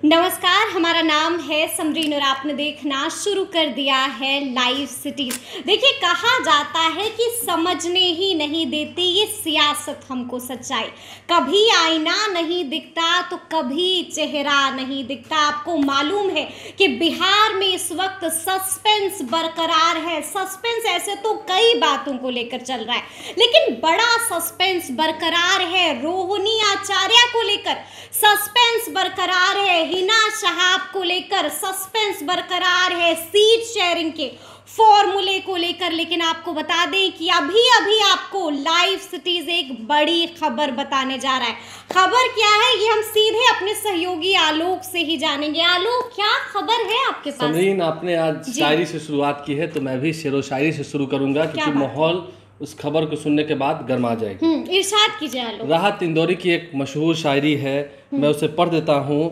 नमस्कार, हमारा नाम है समरीन और आपने देखना शुरू कर दिया है लाइव सिटीज। देखिए, कहा जाता है कि समझने ही नहीं देती ये सियासत हमको सच्चाई। कभी आईना नहीं दिखता तो कभी चेहरा नहीं दिखता। आपको मालूम है कि बिहार में इस वक्त सस्पेंस बरकरार है। सस्पेंस ऐसे तो कई बातों को लेकर चल रहा है, लेकिन बड़ा सस्पेंस बरकरार है रोहिणी आचार्य को लेकर। सस्पेंस बरकरार है हिना शहाब को लेकर। सस्पेंस बरकरार है सीट शेयरिंग के फॉर्मूले को लेकर। लेकिन आपको बता दें कि अभी अभी आपको लाइव सिटीज एक बड़ी खबर बताने जा रहा है। खबर क्या है ये हम सीधे अपने सहयोगी आलोक से ही जानेंगे। आलोक, क्या खबर है आपके पास? समरीन, आपने आज शायरी से शुरुआत की है तो मैं भी शेरो शायरी से शुरू करूंगा, क्योंकि माहौल उस खबर को सुनने के बाद गर्मा जाएगी। इरशाद कीजिए आलोक। राहत इंदौरी की एक मशहूर शायरी है, मैं उसे पढ़ देता हूँ।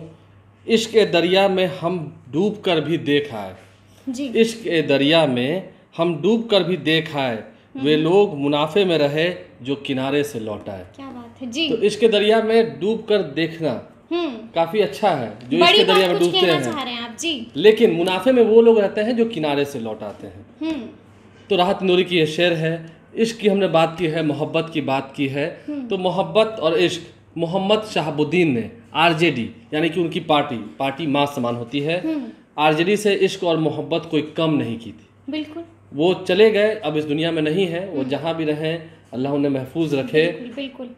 इश्क के दरिया में हम डूब कर भी देख आए, इश्क के दरिया में हम डूब कर भी देख आए, वे लोग मुनाफे में रहे जो किनारे से लौट आए। क्या बात है जी। तो इश्क के दरिया में डूब कर देखना काफी अच्छा है, जो इश्क के दरिया में डूबते हैं आप जी। लेकिन मुनाफे में वो लोग रहते हैं जो किनारे से लौट आते हैं। तो राहत इंदौरी की ये शेर है। इश्क की हमने बात की है, मोहब्बत की बात की है, तो मोहब्बत और इश्क मोहम्मद शहाबुद्दीन ने आरजेडी यानी कि उनकी पार्टी माँ समान होती है, आरजेडी से इश्क और मोहब्बत कोई कम नहीं की थी। बिल्कुल। वो चले गए, अब इस दुनिया में नहीं है। वो जहाँ भी रहें अल्लाह उन्हें महफूज रखे। बिल्कुल।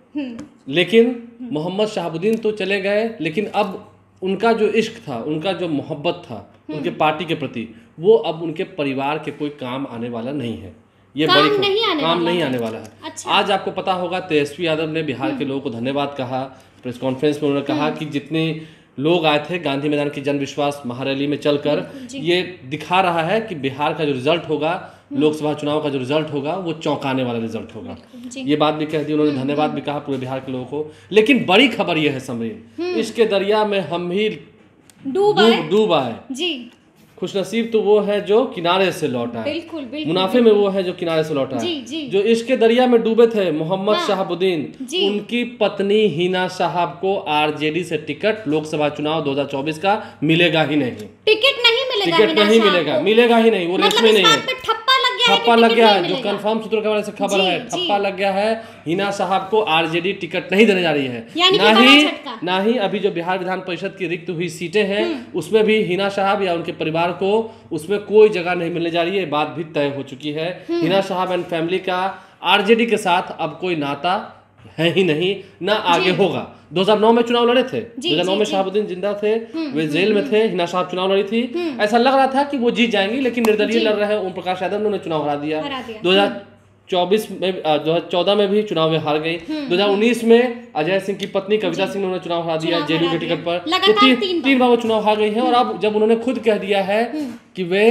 लेकिन मोहम्मद शहाबुद्दीन तो चले गए, लेकिन अब उनका जो इश्क था, उनका जो मोहब्बत था उनके पार्टी के प्रति, वो अब उनके परिवार के कोई काम आने वाला नहीं है। ये काम बड़ी नहीं आने वाला है। अच्छा। आज आपको पता होगा तेजस्वी यादव ने बिहार के लोगों को धन्यवाद कहा। प्रेस कॉन्फ्रेंस में उन्होंने कहा कि जितने लोग आए थे गांधी मैदान की जन विश्वास महारैली में चलकर, ये दिखा रहा है कि बिहार का जो रिजल्ट होगा, लोकसभा चुनाव का जो रिजल्ट होगा, वो चौंकाने वाला रिजल्ट होगा। ये बात भी कह दी उन्होंने, धन्यवाद भी कहा पूरे बिहार के लोगों को। लेकिन बड़ी खबर यह है समरीन, इसके दरिया में हम भी डूब आए जी। खुशनसीब तो वो है जो किनारे से लौट आए। बिल्कुल। मुनाफे में वो है जो किनारे से लौट आए। जो इश्क के दरिया में डूबे थे मोहम्मद शहाबुद्दीन, उनकी पत्नी हिना शहाब को आरजेडी से टिकट लोकसभा चुनाव 2024 का मिलेगा ही नहीं। टिकट नहीं मिलेगा ही नहीं। वो रेस में नहीं है। ठप्पा लग गया है, जो कंफर्म सूत्रों के बारे से खबर है, ठप्पा लग गया है। हिना साहब को आरजेडी टिकट नहीं देने जा रही है। ना ही अभी जो बिहार विधान परिषद की रिक्त हुई सीटें हैं उसमें भी हिना साहब या उनके परिवार को उसमें कोई जगह नहीं मिलने जा रही है। बात भी तय हो चुकी है। हिना साहब एंड फैमिली का आरजेडी के साथ अब कोई नाता है ही नहीं, ना आगे होगा। 2009 में चुनाव लड़े थे, 2009 में शहाबुद्दीन जिंदा थे, वे जेल में थे, हिना साहब चुनाव लड़ी थी। ऐसा लग रहा था कि वो जीत जाएंगी, लेकिन निर्दलीय लड़ रहे ओम प्रकाश यादव ने उन्हें चुनाव हरा दिया। 2024 में 2014 में भी चुनाव में हार गई। 2019 में अजय सिंह की पत्नी कविता सिंह ने उन्हें चुनाव हरा दिया जेडीयू के टिकट पर। तो तीन बार वो चुनाव हार गई है। और अब जब उन्होंने खुद कह दिया है कि वे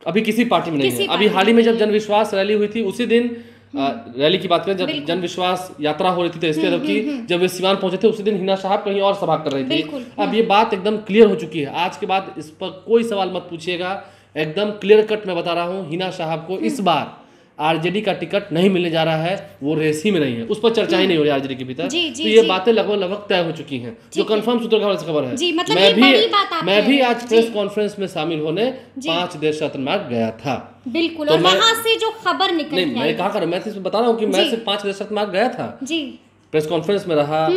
अभी किसी पार्टी में नहीं है। अभी हाल ही में जब जन विश्वास रैली हुई थी, उसी दिन रैली की बात करें, जब जन विश्वास यात्रा हो रही थी तेजस्वी यादव की, जब वे सिवान पहुंचे थे, उसी दिन हिना साहब कहीं और सभा कर रही थी। अब ये बात एकदम क्लियर हो चुकी है। आज के बाद इस पर कोई सवाल मत पूछिएगा, एकदम क्लियर कट मैं बता रहा हूँ, हिना साहब को इस बार आरजेडी का टिकट नहीं मिलने जा रहा है। वो रेस ही में नहीं है, उस पर चर्चा ही नहीं हो रही आरजेडी के भीतर। तो ये बातें लगभग तय हो चुकी हैं, जो कंफर्म सूत्रों की खबर है। मतलब मैं भी आज प्रेस कॉन्फ्रेंस में शामिल होने 5 देश रत्न मार्ग गया था। बिल्कुल। तो और वहां से जो खबर निकली, मैं कहा कर, मैं बता रहा हूँ कि मैं सिर्फ 5 देश रत्न मार्ग गया था जी। प्रेस कॉन्फ्रेंस में रहा,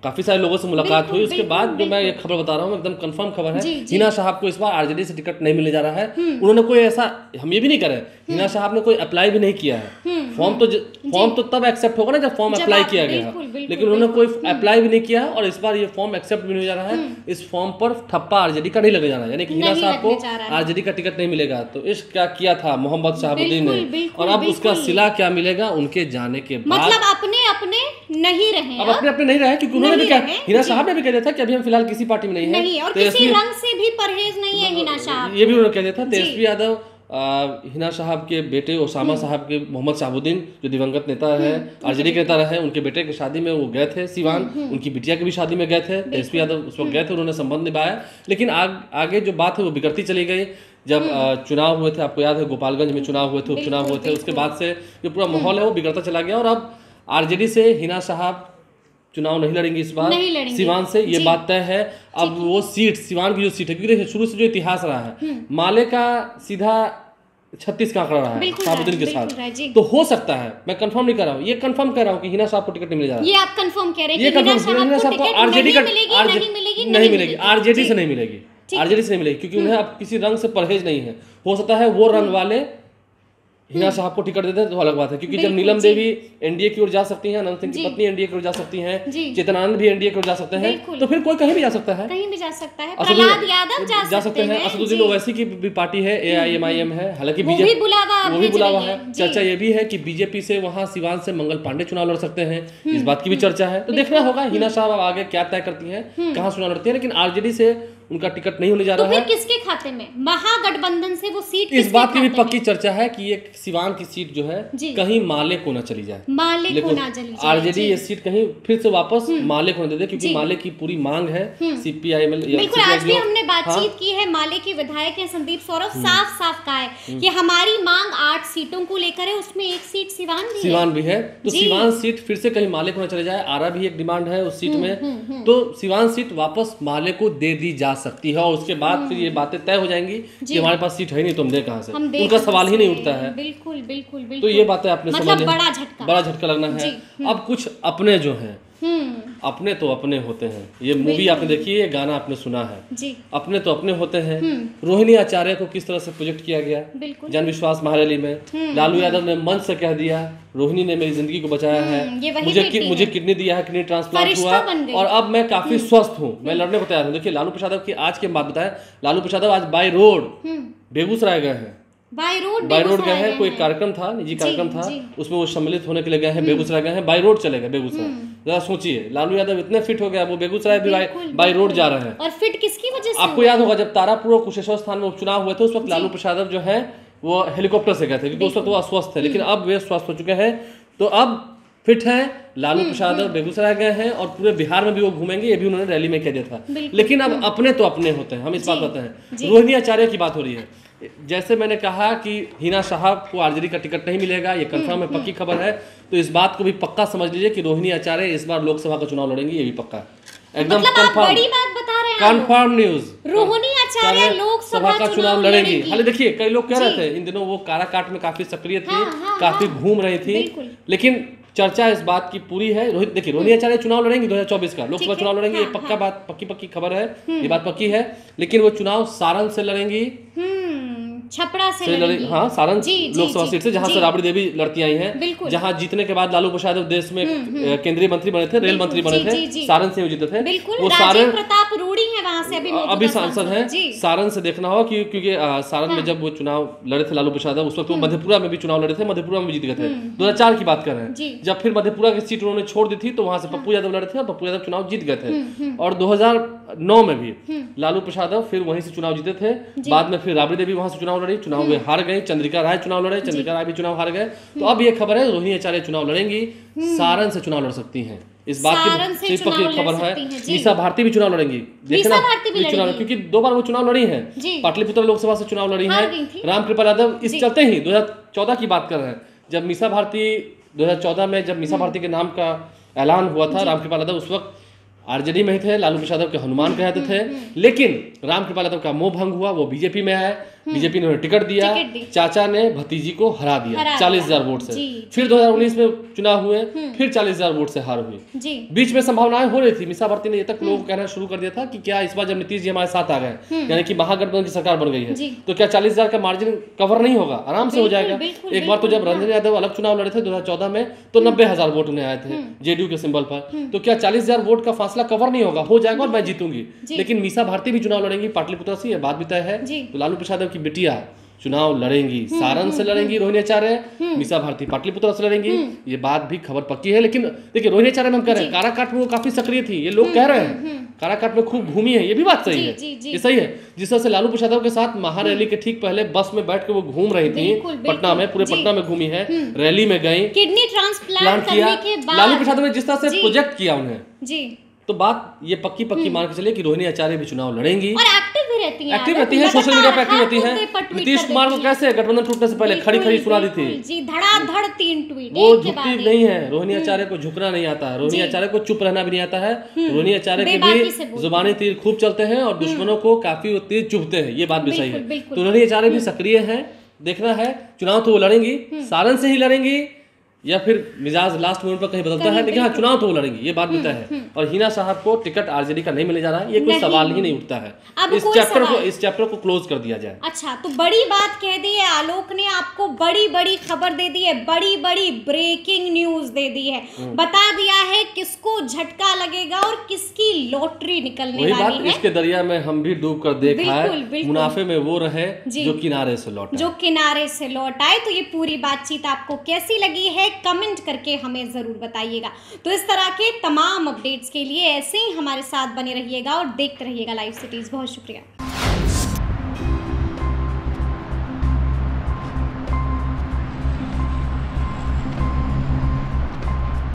काफी सारे लोगों से मुलाकात हुई। उसके बाद जो मैं ये खबर बता रहा हूँ एकदम कंफर्म खबर है। हिना साहब को इस बार आरजेडी से टिकट नहीं मिलने जा रहा है। उन्होंने कोई ऐसा, हम ये भी नहीं करे, हिना साहब ने कोई अप्लाई भी नहीं किया है। फॉर्म तो तब एक्सेप्ट होगा ना जब फॉर्म अप्लाई किया गया, लेकिन उन्होंने कोई अप्लाई भी नहीं किया और इस बार ये फॉर्म एक्सेप्ट भी नहीं जा रहा है। इस फॉर्म पर ठप्पा आरजेडी का नहीं लगे जाना, यानी कि हिना साहब को आरजेडी का टिकट नहीं मिलेगा। तो इश्क क्या किया था मोहम्मद शहाबुद्दीन ने, और अब उसका सिला क्या मिलेगा उनके जाने के बाद। मतलब अपने नहीं रहे, अब अपने नहीं रहे, क्योंकि उन्होंने भी क्या, हिना साहब ने भी कह दिया था कि अभी हम फिलहाल किसी पार्टी में नहीं है, और किसी रंग से भी परहेज नहीं है हिना साहब। ये भी उन्होंने कह दिया था। तेजस्वी यादव हिना साहब के बेटे ओसामा साहब के मोहम्मद शहाबुद्दीन, जो दिवंगत नेता है, आरजेडी के नेता रहे, उनके बेटे की शादी में वो गए थे सिवान, उनकी बिटिया की भी शादी में गए थे। तेजस्वी यादव उस वक्त गए थे, उन्होंने संबंध निभाया। लेकिन आगे जो बात है वो बिगड़ती चली गई। जब चुनाव हुए थे, आपको याद है गोपालगंज में चुनाव हुए थे, उपचुनाव हुए थे, उसके बाद से जो पूरा माहौल है वो बिगड़ता चला गया। और अब आरजेडी से हिना साहब चुनाव नहीं लड़ेंगी इस बार सिवान से, ये बात तय है। अब वो सीट, सिवान की जो सीट है, क्योंकि देखिए शुरू से जो इतिहास रहा है, माले का सीधा 36 का आंकड़ा रहा है शहाबुद्दीन के साथ, तो हो सकता है, मैं कंफर्म नहीं कर रहा हूँ, ये कंफर्म कर रहा हूँ कि हिना साहब को टिकट नहीं मिल जा रहा है। ये आप कंफर्म कह रहे हैं ये हिना साहब को आरजेडी का नहीं मिलेगी, आरजेडी से नहीं मिलेगी, आरजेडी से नहीं मिलेगी, क्योंकि उन्हें अब किसी रंग से परहेज नहीं है। हो सकता है वो रंग वाले हिना साहब को टिकट देते हैं तो अलग बात है, क्योंकि जब नीलम देवी एनडीए की ओर जा सकती हैं, अनंत सिंह की पत्नी एनडीए की ओर जा सकती हैं, चेतनानंद भी एनडीए की ओर जा सकते हैं, तो फिर कोई कहीं भी जा सकता है, कहीं भी जा सकता है, प्रहलाद यादव जा सकते हैं, असदुद्दीन ओवैसी की भी पार्टी है, AIMIM है, हालांकि बीजेपी वो भी बुलावा है। चर्चा ये भी है कि बीजेपी से वहां सिवान से मंगल पांडे चुनाव लड़ सकते हैं, इस बात की भी चर्चा है। तो देखना होगा हिना साहब आगे क्या तय करती हैं, कहाँ चुनाव लड़ती है, लेकिन आरजेडी से उनका टिकट नहीं होने जा रहा है। तो फिर किसके खाते में, महागठबंधन से वो सीट, इस बात की भी पक्की चर्चा है कि ये सिवान की सीट जो है कहीं माले को ना चली जाए, माले को ना चली जाए, आरजेडी ये सीट कहीं फिर से वापस माले को ना दे दे, क्योंकि माले की पूरी मांग है CPI-ML। बिल्कुल, आज भी हमने बातचीत की है, माले के विधायक हैं संदीप सौरभ, साफ साफ कहा है कि हमारी मांग 8 सीटों को लेकर है, उसमें एक सीट सिवान भी है, तो सिवान सीट फिर से कहीं माले को ना चले जाए। आरा भी एक डिमांड है उस सीट में, तो सिवान सीट वापस माले को दे दी जा सकती है, और उसके बाद फिर ये बातें तय हो जाएंगी कि हमारे पास सीट है नहीं तो हम दे कहां से, उनका सवाल ही नहीं उठता है। बिल्कुल बिल्कुल बिल्कुल, तो ये बातें आपने समझ लिया, बड़ा झटका लगना है। अब कुछ अपने जो हैं, अपने तो अपने होते हैं, ये मूवी आपने देखी है, ये गाना आपने सुना है जी। अपने तो अपने होते हैं। रोहिणी आचार्य को किस तरह से प्रोजेक्ट किया गया जन विश्वास महारैली में, लालू यादव ने मंच से कह दिया रोहिणी ने मेरी जिंदगी को बचाया है, मुझे किडनी दिया है, किडनी ट्रांसप्लांट हुआ और अब मैं काफी स्वस्थ हूँ, मैं लड़ने को तैयार हूँ। देखिए लालू प्रसाद की आज की बात बताएं, लालू प्रसाद आज बाय रोड बेगूसराय गए हैं, बाय रोड गए हैं, कोई कार्यक्रम था, निजी कार्यक्रम था, उसमें वो सम्मिलित होने के लिए गए हैं, बेगूसराय गए हैं, बाय रोड चले गए बेगूसराय। जरा सोचिए, लालू यादव इतने फिट हो गया, वो बेगूसराय भी बाय रोड जा रहे हैं। और फिट किसकी वजह से? आपको याद होगा जब तारापुर और कुशेश्वर स्थान में उपचुनाव हुए थे, उस वक्त लालू प्रसाद जो है वो हेलीकॉप्टर से गए थे, क्योंकि उस वक्त वो अस्वस्थ थे, लेकिन अब वे स्वस्थ हो चुके हैं, तो अब फिट हैं। लालू प्रसाद बेगूसराय गए हैं और पूरे बिहार में भी वो घूमेंगे, ये भी उन्होंने रैली में कह दिया था। लेकिन अब अपने तो अपने होते हैं, हम इस बात बताते हैं। रोहिणी आचार्य की बात हो रही है, जैसे मैंने कहा कि हिना साहब को आरजेडी का टिकट नहीं मिलेगा, ये कंफर्म है, पक्की खबर है, तो इस बात को भी पक्का समझ लीजिए कि रोहिणी आचार्य इस बार लोकसभा का चुनाव लड़ेंगी, ये भी पक्का है, एकदम कंफर्म, बड़ी बात बता रहे हैं, कंफर्म न्यूज। रोहिणी आचार्य लोकसभा का चुनाव लड़ेंगी। हालांकि देखिए कई लोग कह रहे थे इन दिनों वो काराकाट में काफी सक्रिय थी, काफी घूम रही थी, लेकिन चर्चा इस बात की पूरी है। देखिए रोहिणी आचार्य चुनाव लड़ेंगी 2024 का लोकसभा चुनाव लड़ेंगी, ये पक्का बात, पक्की खबर है, ये बात पक्की है, लेकिन वो चुनाव सारण से लड़ेंगी, छपरा से लड़ेंगी, हाँ सारण लोकसभा सीट से, जहां से राबड़ी देवी लड़ती आई हैं, जहां जीतने के बाद लालू प्रसाद देश में केंद्रीय मंत्री बने थे, रेल मंत्री बने थे, सारण से जीते थे, वो सारण प्रताप रूडी है, वहां से अभी सांसद हैं, सारण से देखना होगा क्योंकि सारण में जब वो चुनाव लड़े थे लालू प्रसाद, उस वक्त वो मधेपुरा में भी चुनाव लड़े थे, मधेपुरा में भी जीत गए थे, 2004 की बात कर रहे हैं, जब फिर मधेपुरा की सीट उन्होंने छोड़ दी थी तो वहां से पप्पू यादव लड़े थे और पप्पू यादव चुनाव जीत गए थे, और 2009 में भी लालू प्रसाद फिर वहीं से चुनाव जीते थे, बाद में फिर राबड़ी देवी वहां से चुनाव लड़ी, चुनाव में हार गई, चंद्रिका राय चुनाव लड़े, चंद्रिका राय भी चुनाव हार गए, तो अब ये खबर है रोहिणी आचार्य चुनाव लड़ेंगी, सारण से चुनाव लड़ सकती हैं, इस बात की पक्की खबर है। मीसा भारती भी चुनाव लड़ेंगी, देखना चुनाव, क्योंकि 2 बार वो चुनाव लड़ी हैं, पाटलिपुत्र लोकसभा से चुनाव लड़ी हैं, रामकृपाल यादव इस चलते ही 2014 की बात कर रहे हैं, जब मीसा भारती 2014 में जब मीसा भारती के नाम का ऐलान हुआ था, रामकृपाल यादव उस वक्त आरजेडी में ही थे, लालू प्रसाद के हनुमान कहते थे, लेकिन रामकृपाल यादव का मोह भंग हुआ, वो बीजेपी में आए, बीजेपी ने टिकट दिया, चाचा ने भतीजी को हरा दिया 40,000 वोट से, फिर 2019 में चुनाव हुए, फिर 40,000 वोट से हार हुई, बीच में संभावनाएं हो रही थी, मीसा भारती ने ये तक लोगों को कहना शुरू कर दिया था कि क्या इस बार जब नीतीश जी हमारे साथ आ गए, यानी कि महागठबंधन की सरकार बन गई है, तो क्या 40,000 का मार्जिन कवर नहीं होगा, आराम से हो जाएगा। एक बार तो जब रंजन यादव अलग चुनाव लड़े थे 2014 में, तो 90,000 वोट उन्हें आए थे जेडीयू के सिंबल पर, तो क्या 40,000 वोट का फासला कवर नहीं होगा, हो जाएगा और मैं जीतूंगी। लेकिन मीसा भारती भी चुनाव लड़ेंगी पाटलिपुत्र से, यह बात भी तय है, तो लालू प्रसाद की बिटिया चुनाव लड़ेंगी, सारण से लड़ेंगी रोहिणी आचार्य, मीसा भारती पाटलिपुत्र से लड़ेंगी, ये बात भी खबर पक्की है। लेकिन देखिए रोहिणी आचार्य में हम कह रहे हैं काराकाट में वो काफी सक्रिय थी, ये लोग कह रहे हैं काराकाट में खूब घूमी है, ये भी बात सही है, ये सही है। जिस तरह से लालू प्रसाद के साथ महारैली के ठीक पहले बस में बैठ के वो घूम रही थी पटना में, पूरे पटना में घूमी है, रैली में गई, किडनी ट्रांसप्लांट किया, लालू प्रसाद ने जिस तरह से प्रोजेक्ट किया उन्हें, तो बात ये पक्की मान के चलिए कि रोहिणी आचार्य भी चुनाव लड़ेंगी और एक्टिव भी रहती हैं, सोशल मीडिया पे एक्टिव रहती हैं। नीतीश कुमार को कैसे गठबंधन टूटने से पहले खड़ी सुना दी थी जी, धड़ाधड़ 3 ट्वीट। वो झुकती नहीं है, रोहिणी आचार्य को झुकना नहीं आता है, रोहिणी आचार्य को चुप रहना भी नहीं आता है। रोहिणी आचार्य के भी जुबानी तीर खूब चलते हैं और दुश्मनों को काफी तीर चुभते हैं, ये बात भी सही है। तो रोहिणी आचार्य भी सक्रिय है, देखना है चुनाव तो वो लड़ेंगी, सारण से ही लड़ेंगी या फिर मिजाज लास्ट मोमेंट पर कहीं बदलता है, लेकिन हाँ चुनाव तो वो लड़ेंगी, ये बात भी तय है। और हिना साहब को टिकट आरजेडी का नहीं मिले जा रहा है, ये कोई सवाल ही नहीं उठता है। इस चैप्टर को क्लोज कर दिया जाए। अच्छा, तो बड़ी बात कह दी है आलोक ने, आपको बड़ी बड़ी खबर दे दी है, बड़ी बड़ी ब्रेकिंग न्यूज दे दी है, बता दिया है किसको झटका लगेगा और किसकी लॉटरी निकलने वाली है। इसके दरिया में हम भी डूब कर देखा है, मुनाफे में वो रहे जो किनारे से लौट आए। तो ये पूरी बातचीत आपको कैसी लगी है कमेंट करके हमें जरूर बताइएगा। तो इस तरह के तमाम अपडेट्स के लिए ऐसे ही हमारे साथ बने रहिएगा और देखते रहिएगा लाइव सिटीज। बहुत शुक्रिया।